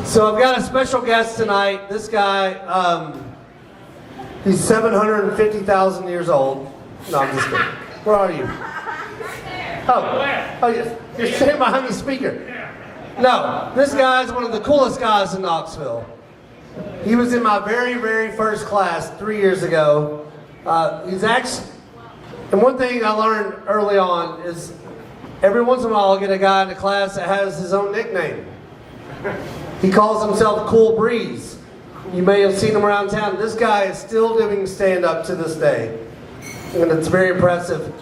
So I've got a special guest tonight. This guy, he's 750,000 years old. No, I'm just kidding. Where are you? Oh, you're sitting behind the speaker. No, this guy's one of the coolest guys in Knoxville. He was in my very, very first class 3 years ago. He's actually, and one thing I learned early on is every once in a while I'll get a guy in the class that has his own nickname. He calls himself Cool Breeze. You may have seen him around town. This guy is still doing stand-up to this day. And it's very impressive.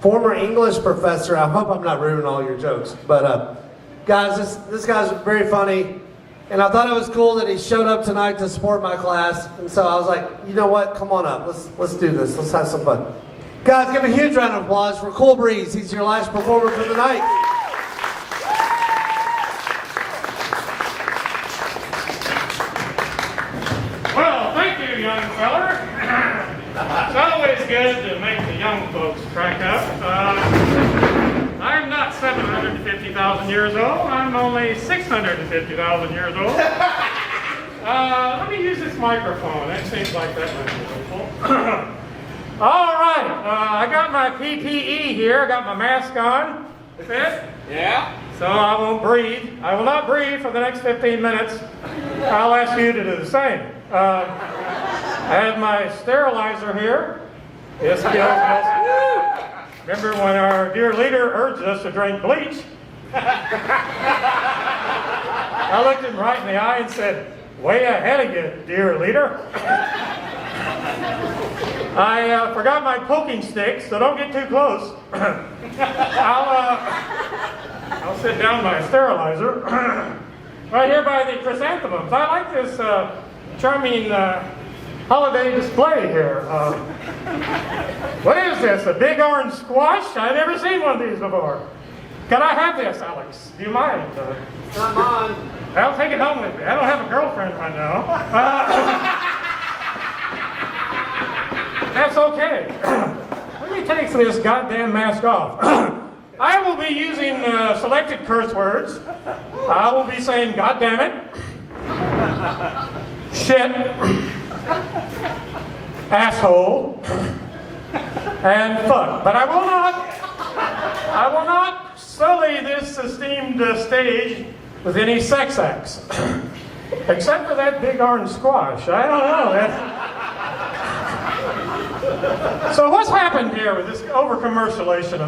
Former English professor. I hope I'm not ruining all your jokes. But guys, this guy's very funny. And I thought it was cool that he showed up tonight to support my class. And so I was like, you know what? Come on up. Let's do this. Let's have some fun. Guys, give a huge round of applause for Cool Breeze. He's your last performer for the night. Young feller. It's always good to make the young folks crack up. I'm not 750,000 years old. I'm only 650,000 years old. Let me use this microphone. That seems like that might be helpful. All right. I got my PPE here. I got my mask on. Fit? Yeah. So I won't breathe. I will not breathe for the next 15 minutes. I'll ask you to do the same. I have my sterilizer here. Yes, remember when our dear leader urged us to drink bleach? I looked him right in the eye and said, way ahead of you, dear leader. I forgot my poking stick, so don't get too close. I'll sit down my sterilizer. Right here by the chrysanthemums. I like this charming holiday display here. What is this? A big orange squash? I've never seen one of these before. Can I have this, Alex? Do you mind? Come on. I'll take it home with me. I don't have a girlfriend right now. That's okay. Let me take this goddamn mask off. I will be using selected curse words. I will be saying, God damn it, shit, asshole, and fuck. But I will not sully this esteemed stage with any sex acts. Except for that big orange squash. I don't know. So what's happened here with this over-commercialization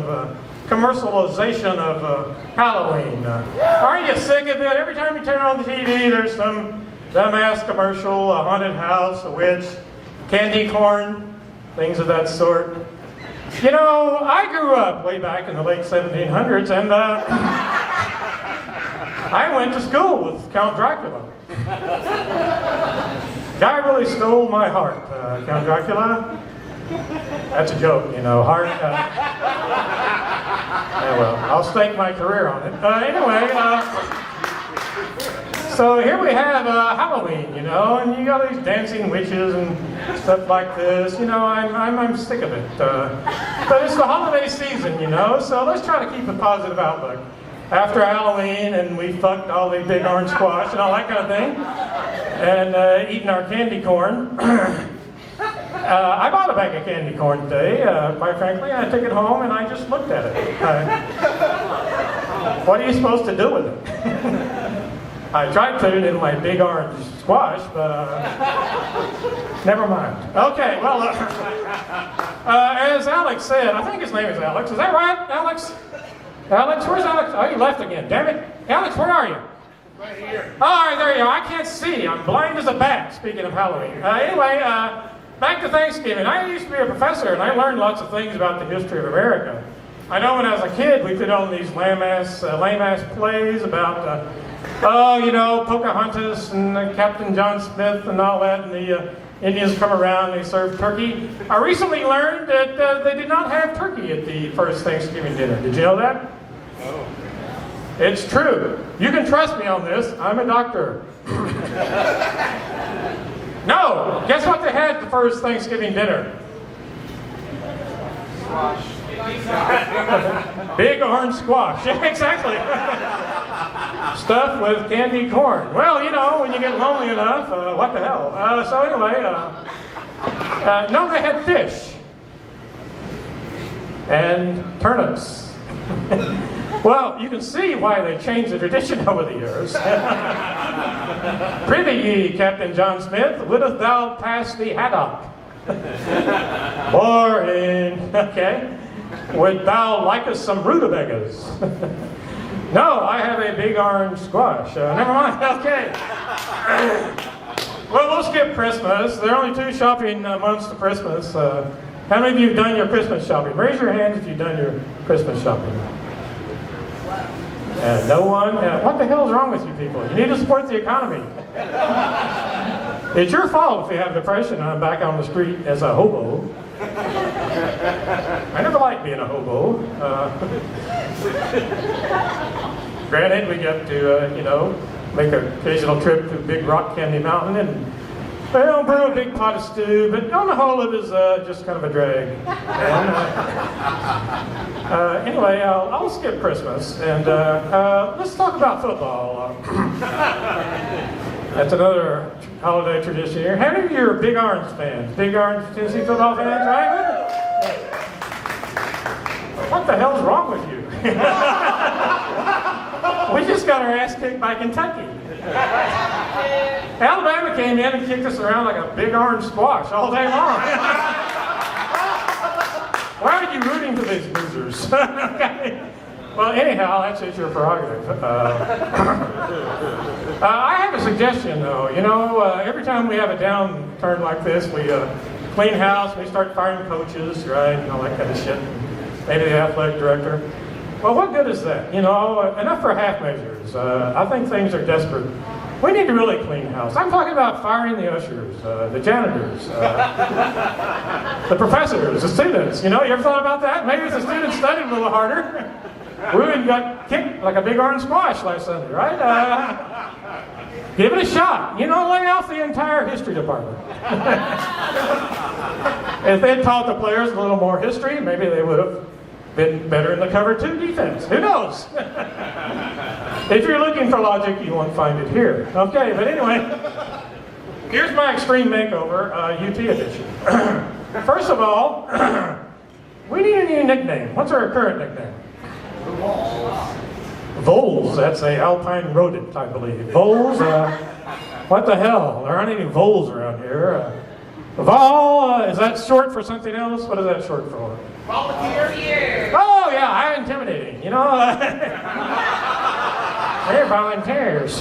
of Halloween? Aren't you sick of it? Every time you turn on the TV, there's some dumbass commercial, a haunted house, a witch, candy corn, things of that sort. You know, I grew up way back in the late 1700s, and I went to school with Count Dracula. Guy really stole my heart, Count Dracula. That's a joke, you know, heart. Yeah, well, I'll stake my career on it. Anyway, so here we have Halloween, you know, and you got these dancing witches and stuff like this. You know, I'm sick of it. But it's the holiday season, you know, so let's try to keep a positive outlook. After Halloween, and we fucked all the big orange squash and all that kind of thing, and eating our candy corn. I bought a bag of candy corn today, quite frankly, and I took it home and I just looked at it. What are you supposed to do with it? I tried to put it in my big orange squash, but never mind. Okay, well, as Alex said, I think his name is Alex. Is that right, Alex? Alex, where's Alex? Oh, you left again, damn it. Alex, where are you? Right here. All right, there you are. I can't see. I'm blind as a bat, speaking of Halloween. Anyway, back to Thanksgiving. I used to be a professor, and I learned lots of things about the history of America. I know when I was a kid, we put on these lame-ass plays about, you know, Pocahontas and Captain John Smith and all that, and the Indians come around and they serve turkey. I recently learned that they did not have turkey at the first Thanksgiving dinner. Did you know that? Oh. It's true. You can trust me on this. I'm a doctor. No! Guess what they had at the first Thanksgiving dinner? Squash. Big orange squash. Yeah, exactly. stuffed with candy corn. Well, you know, when you get lonely enough, what the hell? So anyway, no, they had fish and turnips. Well, you can see why they changed the tradition over the years. Prithee ye, Captain John Smith, wouldst thou pass the haddock? Boring. Okay. Would thou like us some rutabagas? No, I have a big orange squash. Never mind. Okay. Well, we'll skip Christmas. There are only 2 shopping months to Christmas. How many of you have done your Christmas shopping? Raise your hands if you've done your Christmas shopping. No one? What the hell is wrong with you people? You need to support the economy. It's your fault if you have depression and I'm back on the street as a hobo. I never liked being a hobo. Granted, we get to, you know, make an occasional trip to Big Rock Candy Mountain and brew a big pot of stew, but on the whole it was just kind of a drag. And, anyway, I'll skip Christmas and let's talk about football. That's another holiday tradition here. How many of you are Big Orange fans? Big Orange Tennessee football fans, right? What the hell's wrong with you? We just got our ass kicked by Kentucky. Alabama came in and kicked us around like a big orange squash all day long. Why are you rooting for these losers? Okay. Well, anyhow, that's your prerogative. I have a suggestion, though. You know, every time we have a downturn like this, we clean house, we start firing coaches, right, and all that kind of shit. Maybe the athletic director. Well, what good is that? You know, enough for half measures. I think things are desperate. We need to really clean house. I'm talking about firing the ushers, the janitors, the professors, the students. You know, you ever thought about that? Maybe if the students studied a little harder, we would have got kicked like a big orange squash last Sunday, right? Give it a shot. You know, lay off the entire history department. If they'd taught the players a little more history, maybe they would have been better in the cover 2 defense. Who knows? If you're looking for logic, you won't find it here. Okay, but anyway, here's my extreme makeover, UT edition. First of all, we need a new nickname. What's our current nickname? Voles. That's a alpine rodent, I believe. Voles? What the hell? There aren't any voles around here. Vol, is that short for something else? What is that short for? Volunteer. Oh, yeah, high intimidating. You know, they're volunteers.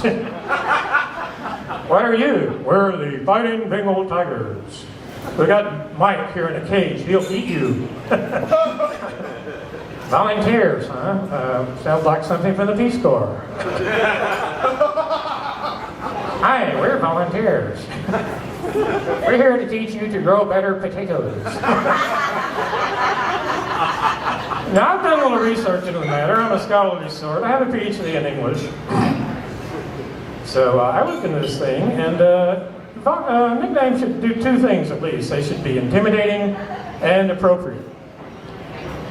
What are you? We're the Fighting Bengal Tigers. We got Mike here in a cage. He'll eat you. Volunteers, huh? Sounds like something for the Peace Corps. Hi, we're volunteers. We're here to teach you to grow better potatoes. Now, I've done a little research into the matter. I'm a scholarly sort. I have a PhD in English. So I looked into this thing, and nicknames should do 2 things at least. They should be intimidating and appropriate.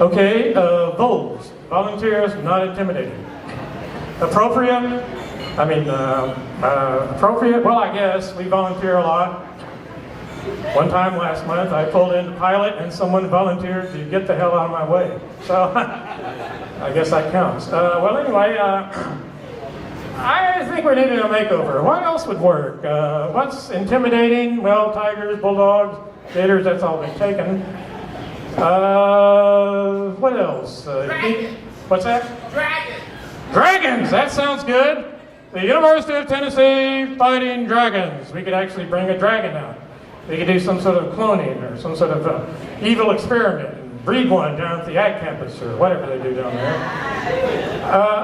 Okay, voles, volunteers, not intimidating. Appropriate, appropriate, well, I guess we volunteer a lot. One time last month, I pulled in to pilot and someone volunteered to get the hell out of my way. So, I guess that counts. Well, anyway, I think we needed a makeover. What else would work? What's intimidating? Well, tigers, bulldogs, gators, that's all been taken. What else? What's that? Dragons. Dragons! That sounds good. The University of Tennessee Fighting Dragons. We could actually bring a dragon out. We could do some sort of cloning or some sort of evil experiment and breed one down at the Ag campus or whatever they do down there.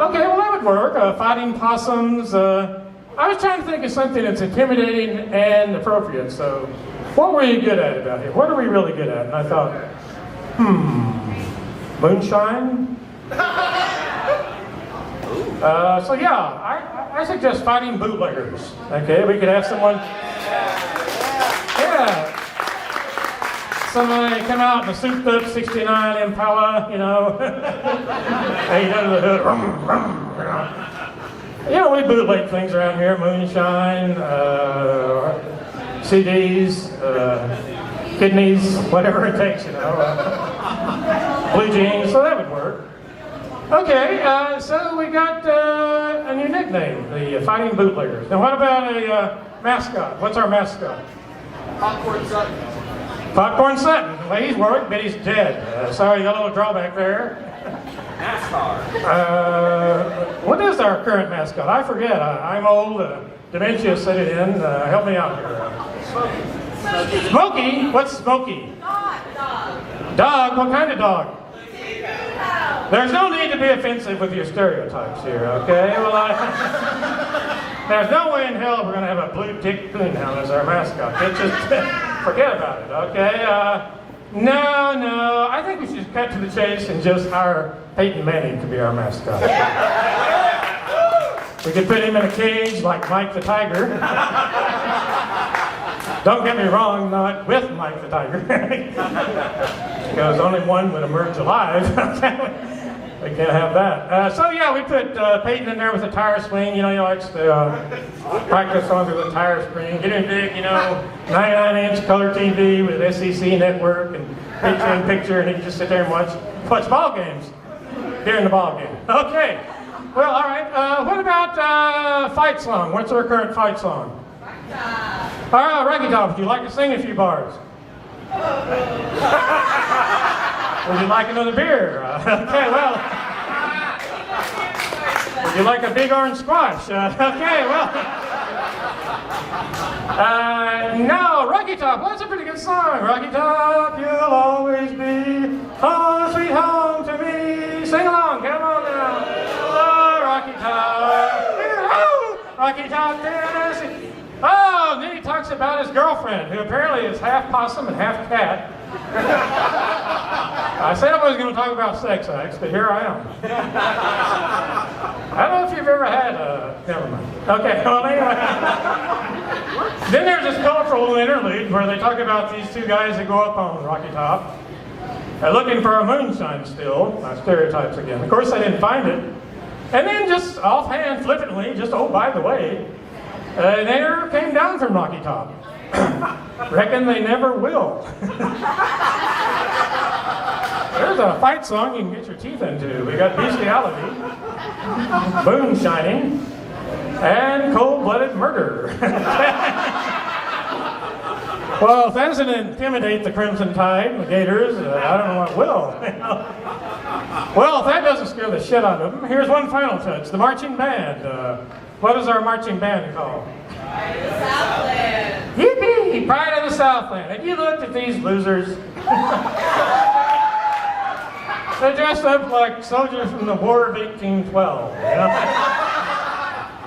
Okay, well that would work. Fighting possums. I was trying to think of something that's intimidating and appropriate. So, what were you good at about here? What are we really good at? And I thought, moonshine? So yeah, I suggest fighting bootleggers. Okay, we could have someone, somebody come out in a souped up 69 Impala, you know, hey, under the hood, You know, we bootleg things around here, moonshine, CDs, kidneys, whatever it takes, you know. Blue jeans, so that would work. Okay, so we got a new nickname, the Fighting Bootleggers. Now what about a mascot? What's our mascot? Popcorn Sutton. Popcorn Sutton. Well, he's worked, but he's dead. Sorry, you got a little drawback there. NASCAR. What is our current mascot? I forget. I'm old. Dementia set it in. Help me out here. Smokey? What's Smokey? Dog. Dog? What kind of dog? There's no need to be offensive with your stereotypes here, okay? Well, there's no way in hell we're going to have a blue tick coonhound as our mascot. Just forget about it, okay? No, I think we should cut to the chase and just hire Peyton Manning to be our mascot. We could put him in a cage like Mike the Tiger. Don't get me wrong, not with Mike the Tiger. Because only one would emerge alive. We can't have that. So yeah, we put Peyton in there with a tire swing. You know, he likes to practice on the tire swing. Get him big, you know, 99-inch color TV with SEC network and picture-in-picture, and he can just sit there and watch ball games during the ball game. Okay. Well, all right. What about fight song? What's our current fight song? All right, Rocky Top, would you like to sing a few bars? Would you like another beer? Okay, well. Would you like a big orange squash? Okay, well. No, Rocky Top, well, that's a pretty good song. Rocky Top, you'll always be home, sweet home to me. Sing along, come on now. Oh, Rocky Top. Rocky Top, Tennessee. Oh, and then he talks about his girlfriend, who apparently is half possum and half cat. I said I wasn't going to talk about sex acts, but here I am. I don't know if you've ever had never mind. Okay, well anyway. Then there's this colorful interlude where they talk about these two guys that go up on Rocky Top. Looking for a moonshine still. Stereotypes again. Of course, they didn't find it. And then just offhand, flippantly, just, oh, by the way, they never came down from Rocky Top. Reckon they never will. There's a fight song you can get your teeth into. We got bestiality, moonshining, and cold-blooded murder. Well, if that doesn't intimidate the Crimson Tide, the Gators, I don't know what will. Well, if that doesn't scare the shit out of them, here's one final touch, the marching band. What is our marching band called? Pride of the Southland. Yippee! Pride of the Southland. Have you looked at these losers? They're dressed up like soldiers from the War of 1812, you know?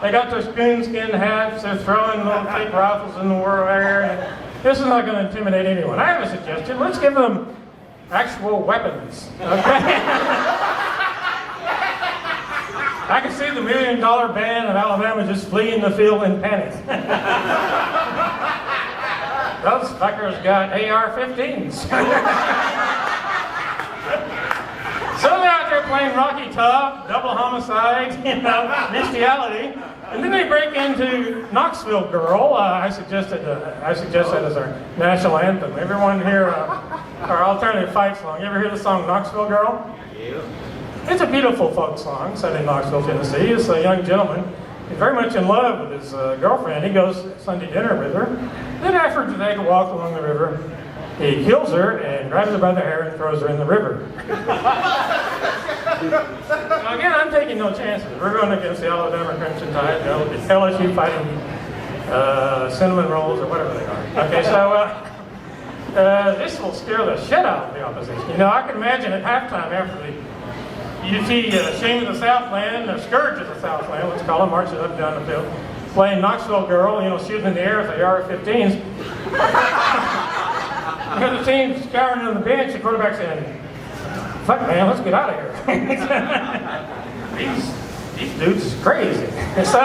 They got their coonskin hats, they're throwing little fake rifles in the air. This is not going to intimidate anyone. I have a suggestion. Let's give them actual weapons, okay? I can see the $1 Million Band of Alabama just fleeing the field in panic. Those fuckers got AR-15s. So they're out there playing Rocky Top, double homicide, you know, bestiality. And then they break into Knoxville Girl. I suggest that as our national anthem. Everyone hear our alternative fight song. You ever hear the song Knoxville Girl? Yeah. It's a beautiful folk song set in Knoxville, Tennessee. It's a young gentleman. He's very much in love with his girlfriend. He goes to Sunday dinner with her. Then after they take a walk along the river, he kills her and grabs her by the hair and throws her in the river. Now again, I'm taking no chances. We're going against the Alabama Crimson Tide. They'll be LSU fighting cinnamon rolls or whatever they are. Okay, so this will scare the shit out of the opposition. You know, I can imagine at halftime after the UT Shame of the Southland, or Scourge of the Southland, let's call them, marching up and down the field, playing Knoxville Girl, you know, shooting in the air with the AR-15s. You know, the team scouring on the bench, the quarterback saying, "Fuck man, let's get out of here." These dudes is crazy. So,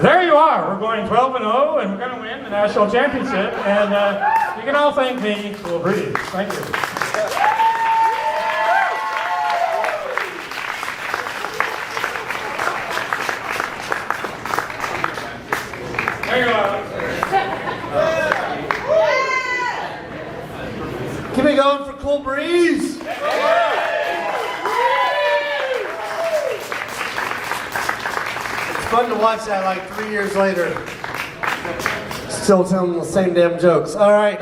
there you are. We're going 12-0, and we're going to win the national championship. And you can all thank me. We'll breathe. Thank you. Keep it going for Cool Breeze. It's fun to watch that like 3 years later. Still telling the same damn jokes. All right.